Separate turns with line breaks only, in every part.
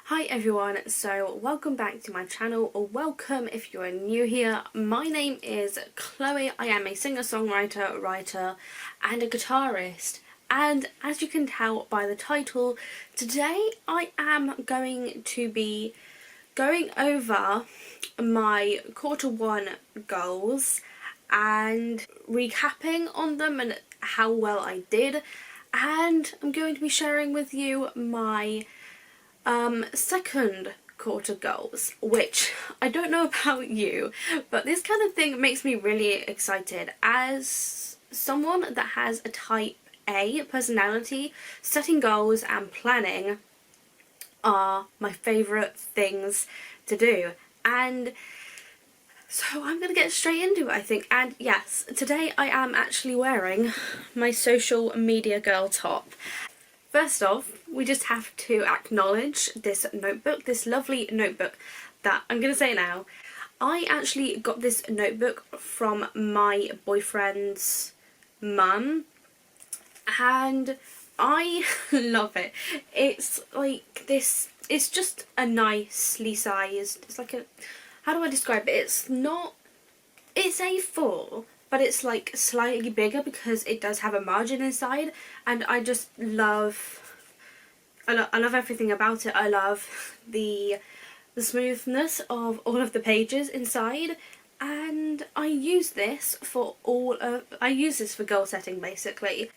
Hi everyone, so welcome back to my channel, or welcome if you are new here. My name is Chloe. I am a singer-songwriter, writer and a guitarist, and as you can tell by the title, today I am going to be going over my Q1 goals and recapping on them and how well I did, and I'm going to be sharing with you my second quarter goals, which I don't know about you, but this kind of thing makes me really excited. As someone that has a type A personality, setting goals and planning are my favourite things to do, and so I'm going to get straight into it, I think. And yes, today I am actually wearing my social media girl top. First off, we just have to acknowledge this notebook, this lovely notebook that I'm going to say now. I actually got this notebook from my boyfriend's mum and I love it. It's like this, it's just a nicely sized, it's like a, how do I describe it? It's not, it's A4. But it's like slightly bigger because it does have a margin inside, and I just love, I love everything about it. I love the smoothness of all of the pages inside, and I use this for I use this for goal setting basically.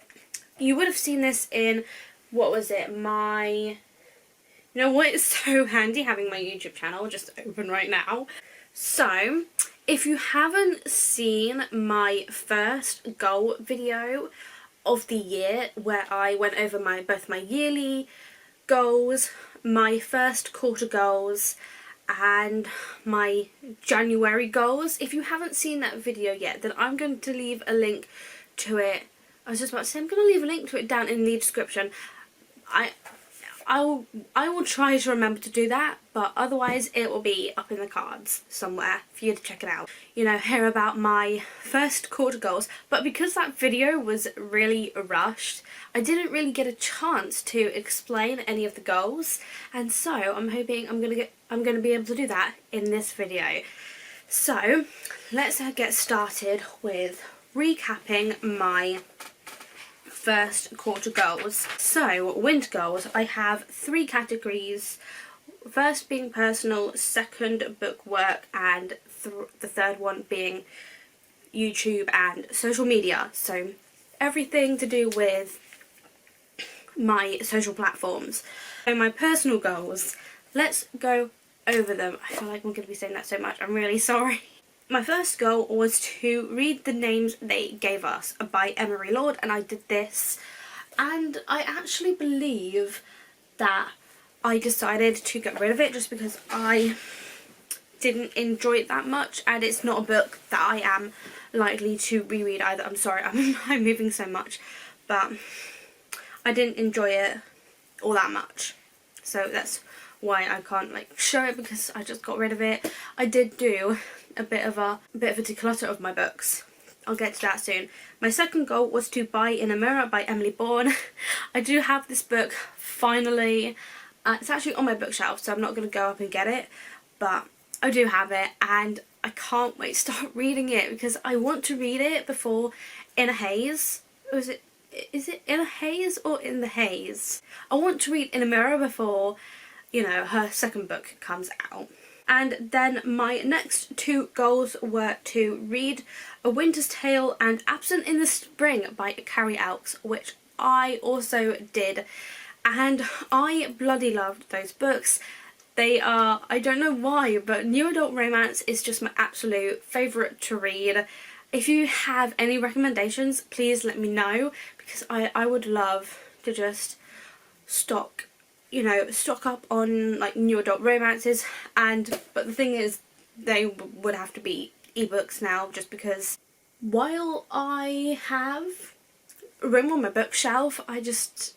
You would have seen this in, what was it, you know what, it's so handy having my YouTube channel just open right now. So, if you haven't seen my first goal video of the year, where I went over both my yearly goals, my first quarter goals, and my January goals, if you haven't seen that video yet, then I'm going to leave a link to it. I was just about to say, I'm going to leave a link to it down in the description. I will try to remember to do that, but otherwise it will be up in the cards somewhere for you to check it out. You know, hear about my first quarter goals, but because that video was really rushed, I didn't really get a chance to explain any of the goals, and so I'm hoping I'm gonna be able to do that in this video. So let's get started with recapping my first quarter goals. So, winter goals, I have 3 categories. First being personal, second book work, and the third one being YouTube and social media. So, everything to do with my social platforms. So, my personal goals, let's go over them. I feel like I'm going to be saying that so much, I'm really sorry. My first goal was to read The Names They Gave Us by Emilee Read, and I did this, and I actually believe that I decided to get rid of it just because I didn't enjoy it that much, and it's not a book that I am likely to reread either. I'm sorry, I'm moving so much, but I didn't enjoy it all that much, so that's why I can't like show it, because I just got rid of it. I did do a bit of a declutter of my books. I'll get to that soon. My second goal was to buy In a Mirror by Emilee Read. I do have this book finally. It's actually on my bookshelf, so I'm not going to go up and get it, but I do have it and I can't wait to start reading it because I want to read it before In a Haze. Or is it In a Haze or In the Haze? I want to read In a Mirror before, you know, her second book comes out. And then my next 2 goals were to read A Winter's Tale and Absent in the Spring by Carrie Elks, which I also did. And I bloody loved those books. They are, I don't know why, but new adult romance is just my absolute favourite to read. If you have any recommendations, please let me know, because I would love to just stock up on like new adult romances, but the thing is they would have to be ebooks now, just because while I have room on my bookshelf, I just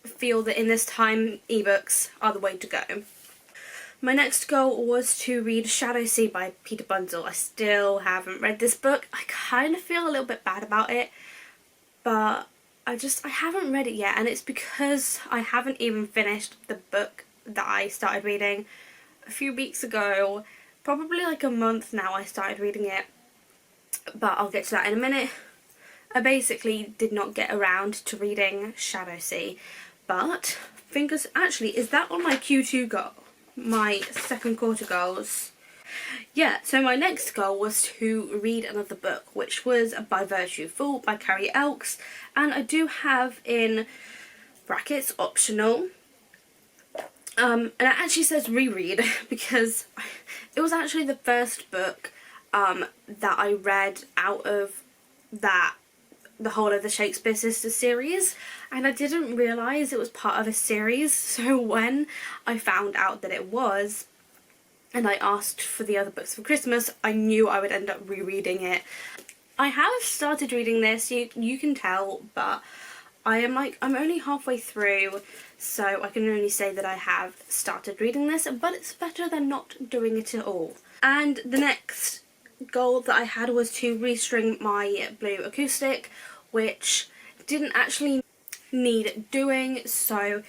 feel that in this time ebooks are the way to go. My next goal was to read Shadow Sea by Peter Bunzel. I still haven't read this book. I kind of feel a little bit bad about it, but I haven't read it yet, and it's because I haven't even finished the book that I started reading a few weeks ago, probably like a month now I started reading it, but I'll get to that in a minute. I basically did not get around to reading Shadowsea, but actually, is that on my Q2 goal? My second quarter goals? Yeah, so my next goal was to read another book, which was By Virtue Full by Carrie Elks, and I do have in brackets optional, and it actually says reread because it was actually the first book that I read out of the whole of the Shakespeare Sisters series, and I didn't realise it was part of a series, so when I found out that it was, and I asked for the other books for Christmas, I knew I would end up rereading it. I have started reading this, you can tell, but I'm only halfway through, so I can only say that I have started reading this, but it's better than not doing it at all. And the next goal that I had was to restring my blue acoustic, which didn't actually need doing, so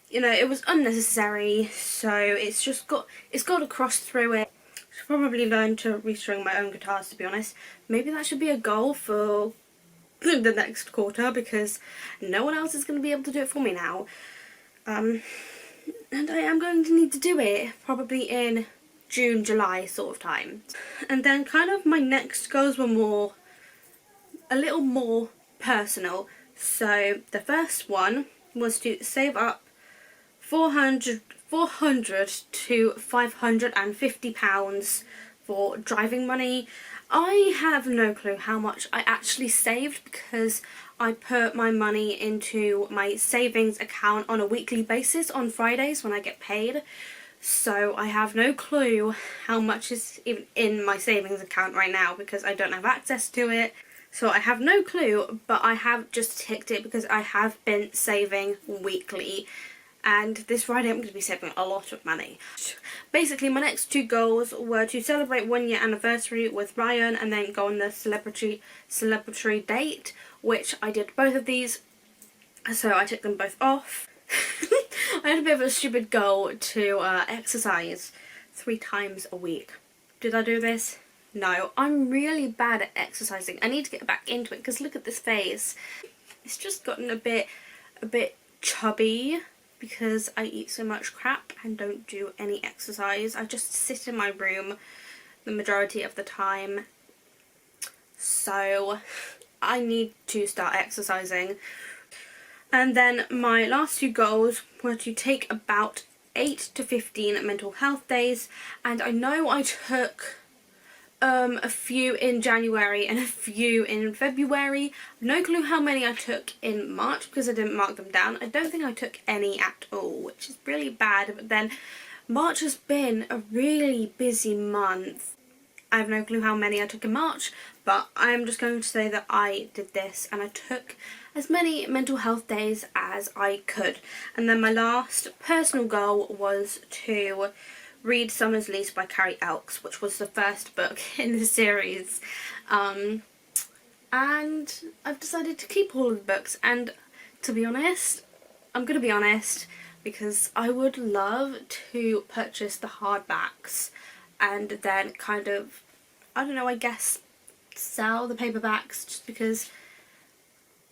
you know, it was unnecessary, so it's got a cross through it. I should probably learn to restring my own guitars, to be honest. Maybe that should be a goal for the next quarter, because no one else is going to be able to do it for me now. And I am going to need to do it probably in June, July sort of time. And then kind of my next goals were a little more personal. So the first one was to save up 400 to 550 pounds for driving money. I have no clue how much I actually saved because I put my money into my savings account on a weekly basis on Fridays when I get paid. So I have no clue how much is even in my savings account right now because I don't have access to it. So I have no clue, but I have just ticked it because I have been saving weekly. And this Friday I'm going to be saving a lot of money. Basically my next two goals were to celebrate 1 year anniversary with Ryan and then go on the celebratory date, which I did both of these, so I took them both off. I had a bit of a stupid goal to exercise 3 times a week. Did I do this? No, I'm really bad at exercising. I need to get back into it because look at this face. It's just gotten a bit chubby because I eat so much crap and don't do any exercise. I just sit in my room the majority of the time. So I need to start exercising. And then my last 2 goals were to take about 8 to 15 mental health days, and I know I took a few in January and a few in February. No clue how many I took in March because I didn't mark them down. I don't think I took any at all, which is really bad, but then March has been a really busy month. I have no clue how many I took in March, but I'm just going to say that I did this and I took as many mental health days as I could. And then my last personal goal was to read Summer's Lease by Carrie Elks, which was the first book in the series. And I've decided to keep all of the books, and to be honest, I'm going to be honest, because I would love to purchase the hardbacks and then kind of, I don't know, I guess sell the paperbacks just because,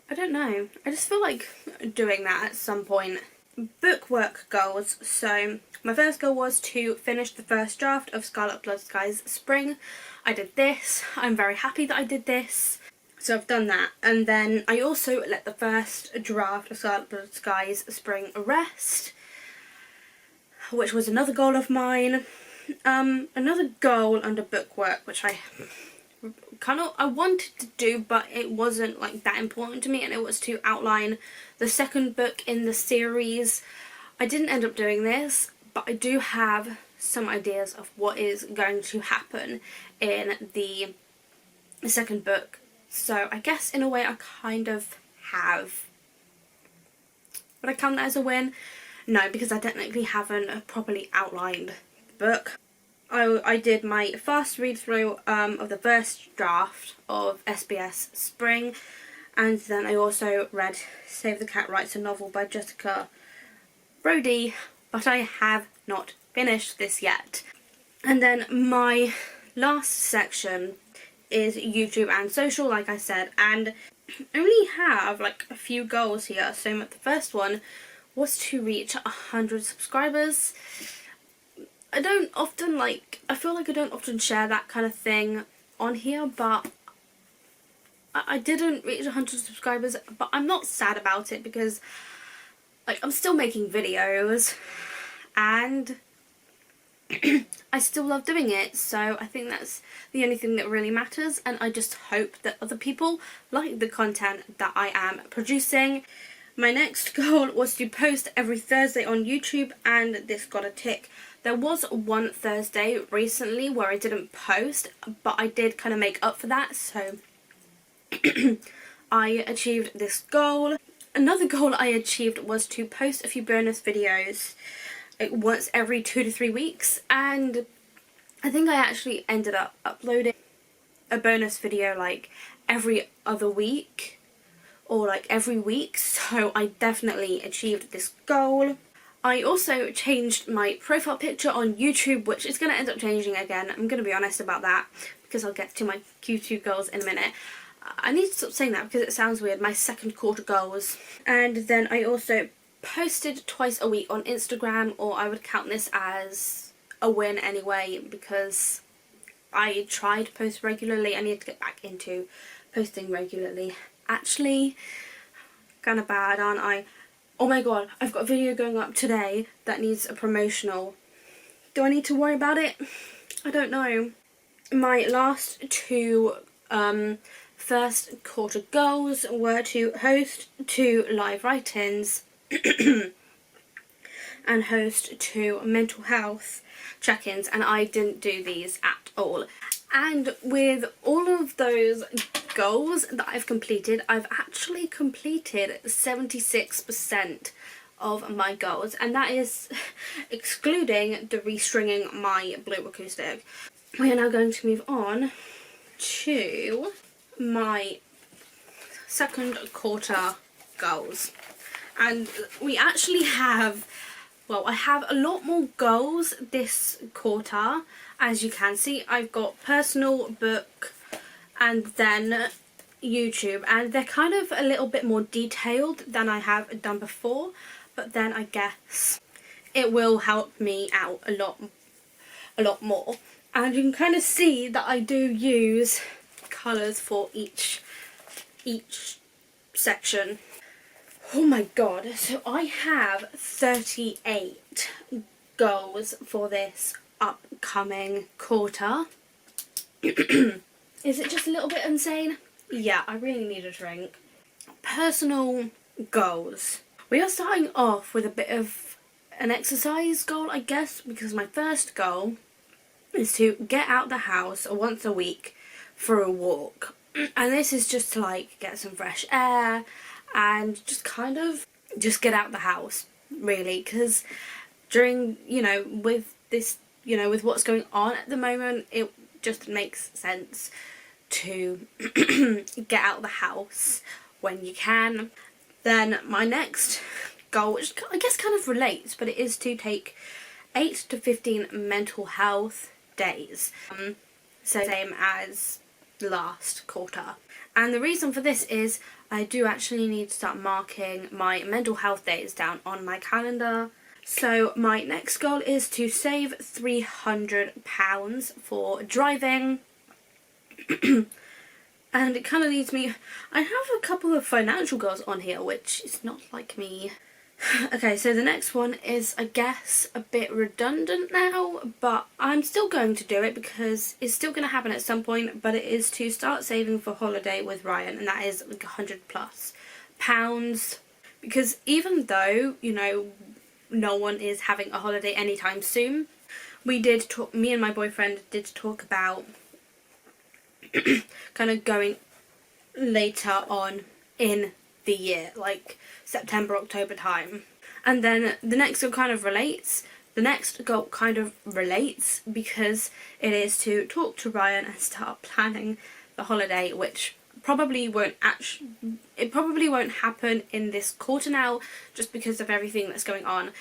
I don't know, I just feel like doing that at some point. Bookwork goals. So my first goal was to finish the first draft of Scarlet Blood Skies Spring. I did this. I'm very happy that I did this. So I've done that. And then I also let the first draft of Scarlet Blood Skies Spring rest, which was another goal of mine. Another goal under bookwork, which I wanted to do, but it wasn't like that important to me, and it was to outline the second book in the series. I didn't end up doing this, but I do have some ideas of what is going to happen in the second book. So I guess in a way I kind of have. But I count that as a win? No, because I technically haven't properly outlined the book. I did my fast read through of the first draft of SBS Spring, and then I also read Save the Cat Writes a Novel by Jessica Brody, but I have not finished this yet. And then my last section is YouTube and social, like I said, and I only have like a few goals here. So the first one was to reach 100 subscribers. I feel like I don't often share that kind of thing on here, but I didn't reach 100 subscribers, but I'm not sad about it because like I'm still making videos and I still love doing it, so I think that's the only thing that really matters, and I just hope that other people like the content that I am producing. My next goal was to post every Thursday on YouTube, and this got a tick. There was one Thursday recently where I didn't post, but I did kind of make up for that, so I achieved this goal. Another goal I achieved was to post a few bonus videos once every 2 to 3 weeks, and I think I actually ended up uploading a bonus video like every other week or like every week, so I definitely achieved this goal. I also changed my profile picture on YouTube, which is going to end up changing again. I'm going to be honest about that because I'll get to my Q2 goals in a minute. I need to stop saying that because it sounds weird. My second quarter goals. And then I also posted twice a week on Instagram, or I would count this as a win anyway because I tried to post regularly. I need to get back into posting regularly. Actually, kind of bad, aren't I? Oh my god, I've got a video going up today that needs a promotional. Do I need to worry about it? I don't know. My last two first quarter goals were to host 2 live write-ins and host 2 mental health check-ins, and I didn't do these at all. And with all of those goals that I've completed, I've actually completed 76% of my goals, and that is excluding the restringing my blue acoustic. We are now going to move on to my second quarter goals, and we actually have, well, I have a lot more goals this quarter. As you can see, I've got personal, book, and then YouTube, and they're kind of a little bit more detailed than I have done before, but then I guess it will help me out a lot more. And you can kind of see that I do use colours for each section. Oh my god, so I have 38 goals for this upcoming quarter. Is it just a little bit insane? Yeah, I really need a drink. Personal goals. We are starting off with a bit of an exercise goal, I guess, because my first goal is to get out the house once a week for a walk. And this is just to like get some fresh air and just kind of just get out the house, really, because during, with this, with what's going on at the moment, it just makes sense to get out the house when you can. Then my next goal, which I guess kind of relates, but it is to take 8 to 15 mental health days. So same as last quarter. And the reason for this is I do actually need to start marking my mental health days down on my calendar. So my next goal is to save £300 for driving. And it kind of leads me, I have a couple of financial goals on here, which is not like me. Okay, so the next one is, I guess, a bit redundant now, but I'm still going to do it because it's still going to happen at some point, but it is to start saving for holiday with Ryan, and that is like £100+. Because even though, no one is having a holiday anytime soon, we did talk, me and my boyfriend did talk about kind of going later on in the year, like September, October time. And then the next goal kind of relates. The next goal kind of relates because it is to talk to Ryan and start planning the holiday, which probably won't happen in this quarter now, just because of everything that's going on.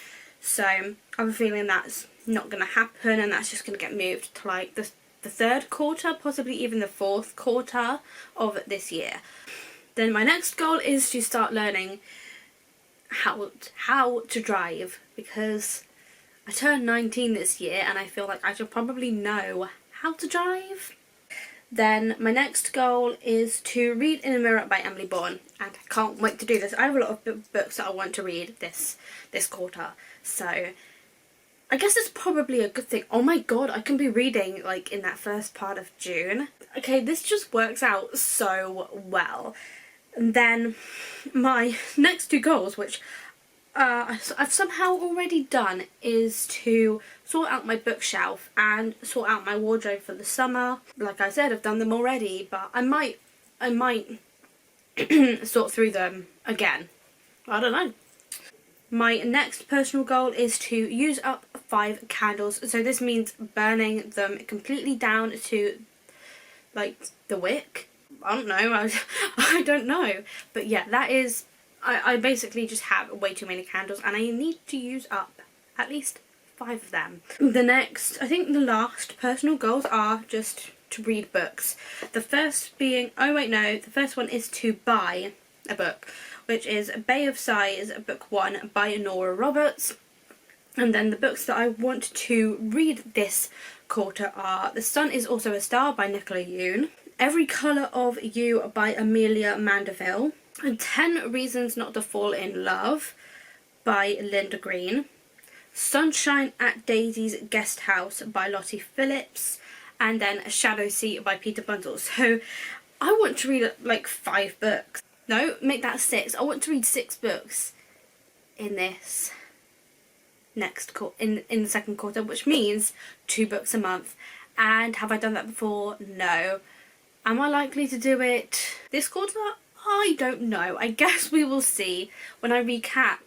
So I have a feeling that's not going to happen, and that's just going to get moved to like the third quarter, possibly even the fourth quarter of this year. Then my next goal is to start learning how to drive, because I turned 19 this year and I feel like I should probably know how to drive. Then my next goal is to read In a Mirror by Emilee Read, and I can't wait to do this. I have a lot of books that I want to read this quarter, so I guess it's probably a good thing. Oh my god, I can be reading like in that first part of June. Okay, this just works out so well. And then my next two goals, which I've somehow already done, is to sort out my bookshelf and sort out my wardrobe for the summer. Like I said, I've done them already, but I might sort through them again. I don't know. My next personal goal is to use up 5 candles. So this means burning them completely down to like the wick. I don't know. I don't know. But yeah, that is... I basically just have way too many candles, and I need to use up at least 5 of them. The next, I think the last personal goals are just to read books. The first being... oh wait, no. The first one is to buy a book, which is Bay of Sighs, book 1 by Nora Roberts. And then the books that I want to read this quarter are The Sun Is Also a Star by Nicola Yoon, Every Colour of You by Amelia Mandeville, and 10 Reasons Not to Fall in Love by Linda Green, Sunshine at Daisy's Guest House by Lottie Phillips, and then A Shadow Sea by Peter Bundle. So I want to read like 5 books. No, make that 6. I want to read 6 books in this next in the second quarter, which means 2 books a month. And have I done that before? No. Am I likely to do it this quarter? I don't know. I guess we will see when I recap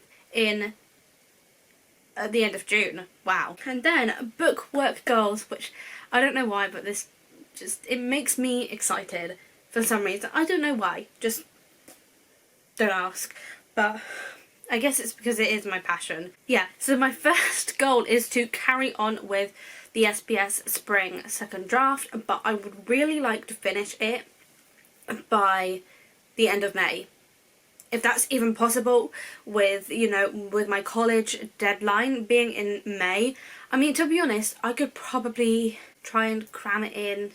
at the end of June. Wow. And then book work goals, which I don't know why, but this just, it makes me excited for some reason. I don't know why. Just don't ask. But I guess it's because it is my passion. Yeah, so my first goal is to carry on with the SBS Spring second draft, but I would really like to finish it by the end of May, if that's even possible, with, you know, with my college deadline being in May. I mean, to be honest, I could probably try and cram it in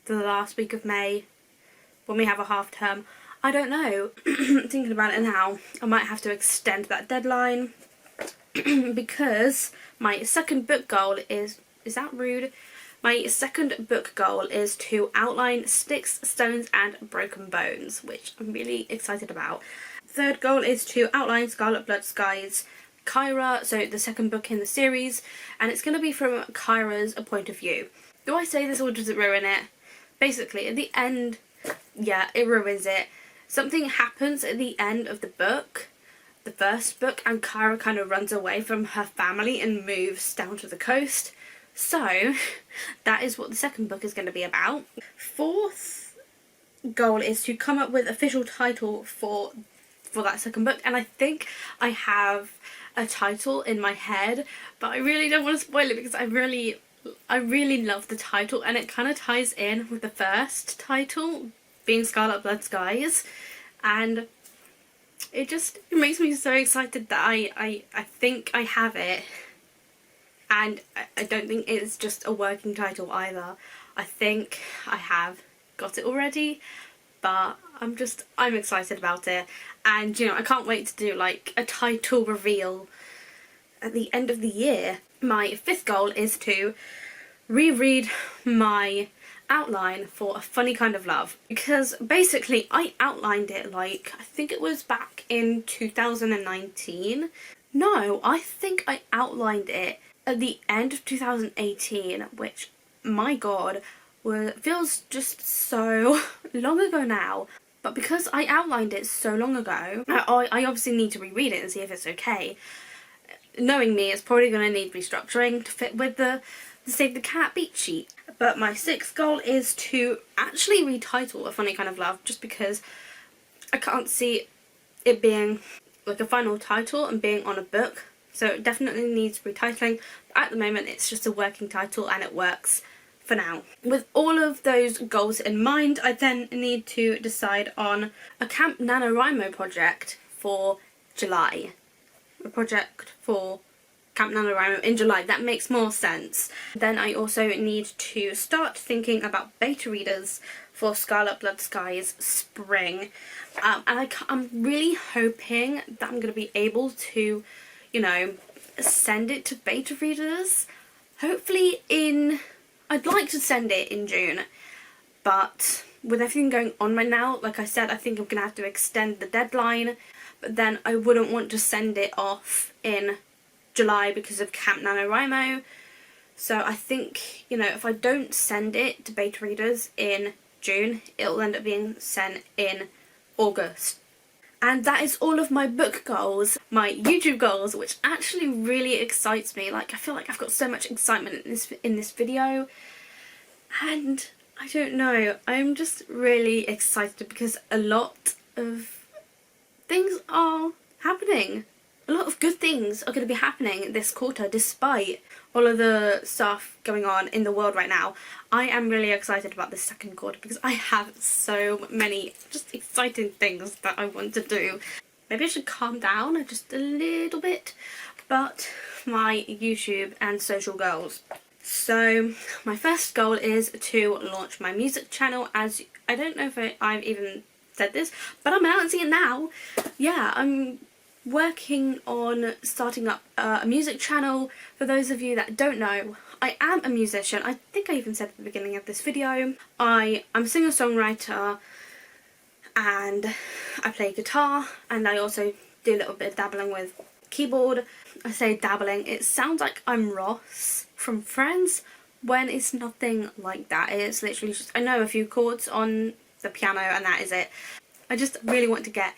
to the last week of May when we have a half term. I don't know. Thinking about it now, I might have to extend that deadline because my second book goal is that rude? My second book goal is to outline Sticks, Stones and Broken Bones, which I'm really excited about. Third goal is to outline Scarlet Blood Skies, Kyra, so the second book in the series, and it's going to be from Kyra's point of view. Do I say this or does it ruin it? Basically, at the end, yeah, it ruins it. Something happens at the end of the book, the first book, and Kyra kind of runs away from her family and moves down to the coast. So that is what the second book is going to be about. Fourth goal is to come up with official title for that second book, and I think I have a title in my head, but I really don't want to spoil it because I really love the title, and it kind of ties in with the first title being Scarlet Blood Skies, and it makes me so excited that I think I have it. And I don't think it's just a working title either. I think I have got it already, but I'm excited about it. And, you know, I can't wait to do like a title reveal at the end of the year. My fifth goal is to reread my outline for A Funny Kind of Love, because basically I outlined it like, I think it was back in 2019. No, I think I outlined it at the end of 2018, which, my god, feels just so long ago now. But because I outlined it so long ago, I obviously need to reread it and see if it's okay. Knowing me, it's probably going to need restructuring to fit with the Save the Cat beat sheet. But my sixth goal is to actually retitle A Funny Kind of Love, just because I can't see it being like a final title and being on a book So it definitely needs retitling. At the moment it's just a working title and it works for now. With all of those goals in mind, I then need to decide on a Camp NaNoWriMo project for July. A project for Camp NaNoWriMo in July. That makes more sense. Then I also need to start thinking about beta readers for Scarlet Blood Skies spring. And I'm really hoping that I'm going to be able to, you know, send it to beta readers. Hopefully I'd like to send it in June, but with everything going on right now, like I said, I think I'm going to have to extend the deadline, but then I wouldn't want to send it off in July because of Camp NaNoWriMo. So I think, you know, if I don't send it to beta readers in June, it'll end up being sent in August. And that is all of my book goals, my YouTube goals, which actually really excites me. Like, I feel like I've got so much excitement in this video, and I don't know, I'm just really excited because a lot of things are happening. A lot of good things are going to be happening this quarter despite all of the stuff going on in the world right now. I am really excited about this second quarter because I have so many just exciting things that I want to do. Maybe I should calm down just a little bit, but my YouTube and social goals. So my first goal is to launch my music channel. As I don't know if I've even said this, but I'm announcing it now. Yeah, I'm working on starting up a music channel. For those of you that don't know, I am a musician. I think I even said at the beginning of this video. I'm a singer-songwriter and I play guitar, and I also do a little bit of dabbling with keyboard. I say dabbling, it sounds like I'm Ross from Friends when it's nothing like that. It's literally just, I know a few chords on the piano and that is it. I just really want to get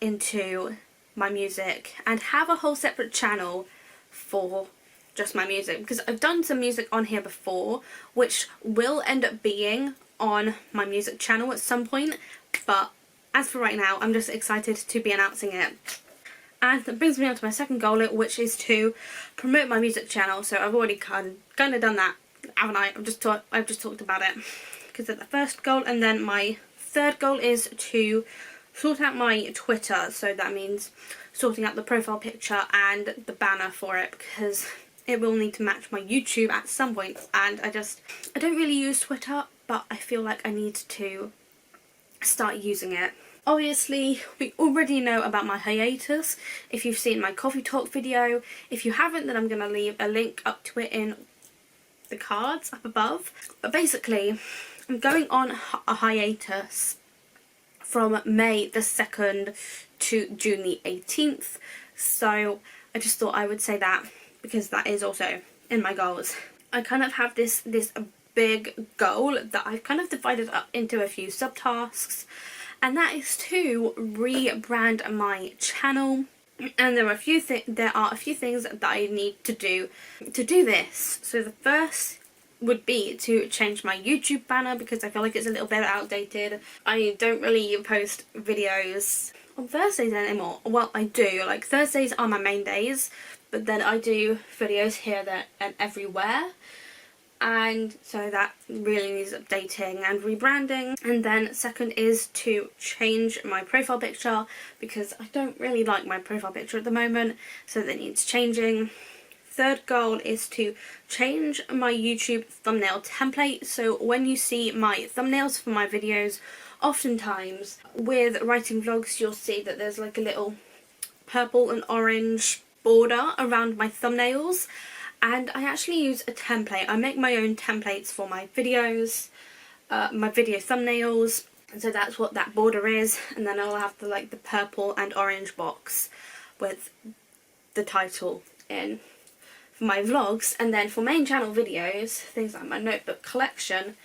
into my music and have a whole separate channel for just my music, because I've done some music on here before which will end up being on my music channel at some point, but as for right now I'm just excited to be announcing it. And that brings me on to my second goal, which is to promote my music channel. So I've already kind of done that, haven't I? I've just talked about it because of the first goal. And then my third goal is to sort out my Twitter. So that means sorting out the profile picture and the banner for it, because it will need to match my YouTube at some point. And I don't really use Twitter, but I feel like I need to start using it. Obviously, we already know about my hiatus if you've seen my coffee talk video. If you haven't, then I'm going to leave a link up to it in the cards up above. But basically, I'm going on a hiatus from May the 2nd to June the 18th. So I just thought I would say that because that is also in my goals. I kind of have this big goal that I've kind of divided up into a few subtasks, and that is to rebrand my channel. And there are a few things that I need to do this. So the first would be to change my YouTube banner, because I feel like it's a little bit outdated. I don't really post videos on Thursdays anymore. Well, I do. Like, Thursdays are my main days, but then I do videos here, there and everywhere. And so that really needs updating and rebranding. And then second is to change my profile picture, because I don't really like my profile picture at the moment, so that needs changing. Third goal is to change my YouTube thumbnail template. So when you see my thumbnails for my videos, oftentimes with writing vlogs, you'll see that there's like a little purple and orange border around my thumbnails. And I actually use a template. I make my own templates for my videos, my video thumbnails. And so that's what that border is. And then I'll have the purple and orange box with the title in for my vlogs. And then for main channel videos, things like my notebook collection,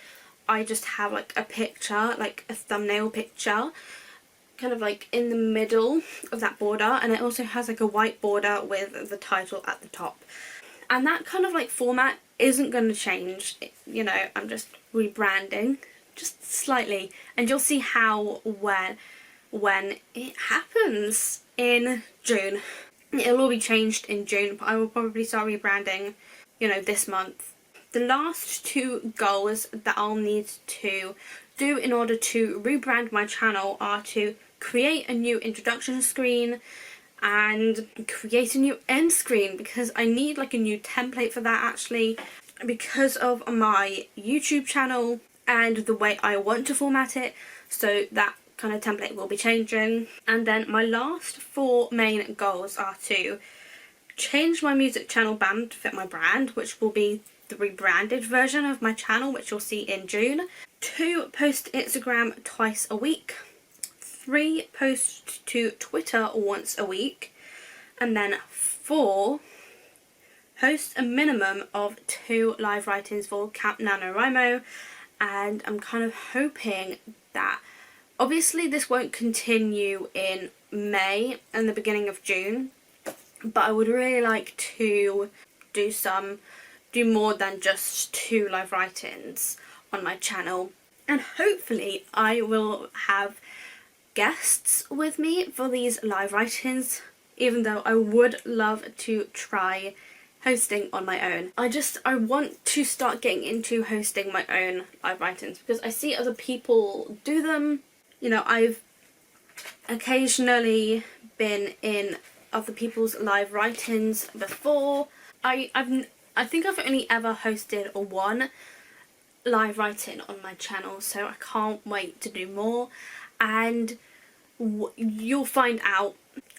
I just have like a picture, like a thumbnail picture, kind of like in the middle of that border. And it also has like a white border with the title at the top. And that kind of like format isn't going to change, you know, I'm just rebranding just slightly, and you'll see how when it happens in June. It'll all be changed in June, but I will probably start rebranding, you know, this month. The last 2 goals that I'll need to do in order to rebrand my channel are to create a new introduction screen and create a new end screen, because I need like a new template for that actually, because of my YouTube channel and the way I want to format it. So that kind of template will be changing. And then my last 4 main goals are to change my music channel band to fit my brand, which will be the rebranded version of my channel, which you'll see in June. 2, post to Instagram twice a week. 3, post to Twitter once a week. And then 4, post a minimum of 2 live write-ins for Camp NaNoWriMo. And I'm kind of hoping that, obviously this won't continue in May and the beginning of June, but I would really like to do more than just 2 live write-ins on my channel. And hopefully I will have guests with me for these live write-ins, even though I would love to try hosting on my own. I want to start getting into hosting my own live write-ins, because I see other people do them. You know, I've occasionally been in other people's live write-ins before. I think I've only ever hosted 1 live write-in on my channel, so I can't wait to do more. And you'll find out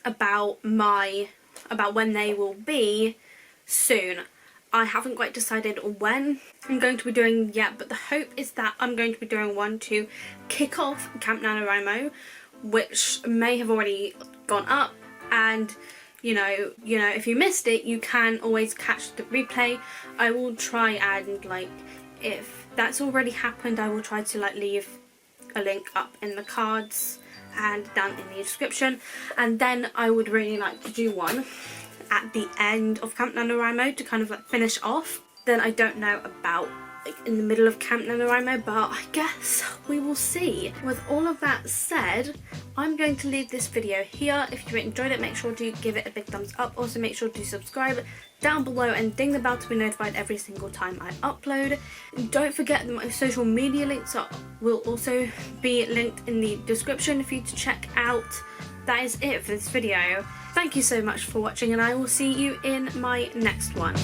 about when they will be soon. I haven't quite decided when I'm going to be doing yet, but the hope is that I'm going to be doing one to kick off Camp NaNoWriMo, which may have already gone up. And you know, if you missed it, you can always catch the replay. I will try and, like, if that's already happened, I will try to like leave a link up in the cards and down in the description. And then I would really like to do one at the end of Camp NaNoWriMo to kind of like finish off. Then I don't know about like in the middle of Camp NaNoWriMo, but I guess we will see. With all of that said, I'm going to leave this video here. If you enjoyed it, make sure to give it a big thumbs up. Also make sure to subscribe down below and ding the bell to be notified every single time I upload. Don't forget that my social media links will also be linked in the description for you to check out. That is it for this video. Thank you so much for watching, and I will see you in my next one.